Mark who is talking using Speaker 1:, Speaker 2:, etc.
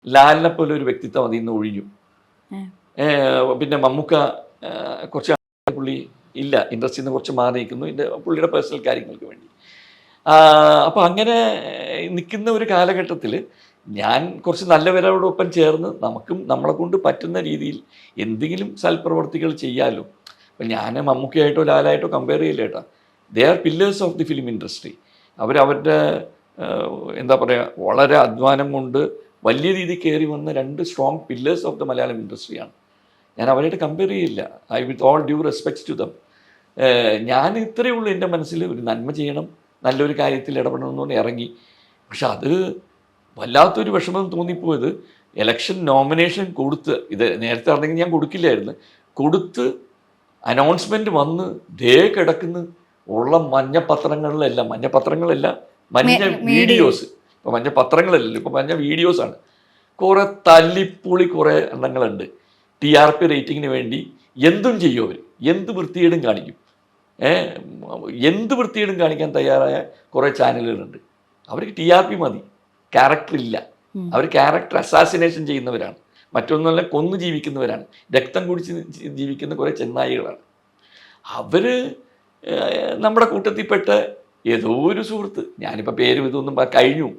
Speaker 1: ലാലിനെ പോലെ ഒരു വ്യക്തിത്വം അതിൽ നിന്ന് ഒഴിഞ്ഞു. പിന്നെ മമ്മൂക്ക കുറച്ച് പുള്ളി ഇല്ല, ഇൻഡസ്ട്രിയിൽ നിന്ന് കുറച്ച് മാറി നിൽക്കുന്നു, പുള്ളിയുടെ പേഴ്സണൽ കാര്യങ്ങൾക്ക് വേണ്ടി. അപ്പോൾ അങ്ങനെ നിൽക്കുന്ന ഒരു കാലഘട്ടത്തിൽ ഞാൻ കുറച്ച് നല്ലവരോടൊപ്പം ചേർന്ന് നമുക്കും നമ്മളെ കൊണ്ട് പറ്റുന്ന രീതിയിൽ എന്തെങ്കിലും സൽപ്രവർത്തികൾ ചെയ്യാമല്ലോ. അപ്പം ഞാൻ മമ്മൂക്കയായിട്ടോ ലാലായിട്ടോ കമ്പയർ ചെയ്യില്ല കേട്ടോ. They are pillars of the film industry. അവരവരുടെ എന്താ പറയുക, വളരെ അധ്വാനം കൊണ്ട് വലിയ രീതിയിൽ കയറി വന്ന 2 strong pillars of the Malayalam ഇൻഡസ്ട്രിയാണ്. ഞാൻ അവരായിട്ട് കമ്പയർ ചെയ്യില്ല. With all due respects to them. ഞാൻ ഇത്രയേ ഉള്ളൂ എൻ്റെ മനസ്സിൽ, ഒരു നന്മ ചെയ്യണം, നല്ലൊരു കാര്യത്തിൽ ഇടപെടണമെന്ന് പറഞ്ഞ് ഇറങ്ങി. പക്ഷെ അത് വല്ലാത്തൊരു വിഷമം തോന്നിപ്പോയത്, ഇലക്ഷൻ നോമിനേഷൻ കൊടുത്ത്, ഇത് നേരത്തെ ആണെങ്കിൽ ഞാൻ കൊടുക്കില്ലായിരുന്നു, കൊടുത്ത് അനൗൺസ്മെൻറ്റ് വന്ന് ദേ കിടക്കുന്ന ഉള്ള മഞ്ഞ പത്രങ്ങളിലല്ല മഞ്ഞ വീഡിയോസ്. ഇപ്പോൾ മഞ്ഞ പത്രങ്ങളല്ലല്ലോ, ഇപ്പോൾ മഞ്ഞ വീഡിയോസാണ്. കുറേ തല്ലിപ്പൊളി കുറേ എണ്ണങ്ങളുണ്ട്. TRP റേറ്റിങ്ങിന് വേണ്ടി എന്തും ചെയ്യും അവർ, എന്ത് വൃത്തികേടും കാണിക്കും. എന്ത് വൃത്തികേടും കാണിക്കാൻ തയ്യാറായ കുറേ ചാനലുകളുണ്ട്. അവർക്ക് TRP മതി, ക്യാരക്ടർ ഇല്ല. അവർ ക്യാരക്ടർ അസാസിനേഷൻ ചെയ്യുന്നവരാണ്, മറ്റൊന്നല്ല കൊന്നു ജീവിക്കുന്നവരാണ്, രക്തം കുടിച്ച് ജീവിക്കുന്ന കുറേ ചെന്നായികളാണ്. അവർ നമ്മുടെ കൂട്ടത്തിൽപ്പെട്ട ഏതോ ഒരു സുഹൃത്ത്, ഞാനിപ്പോൾ പേരും ഇതൊന്നും കഴിഞ്ഞു,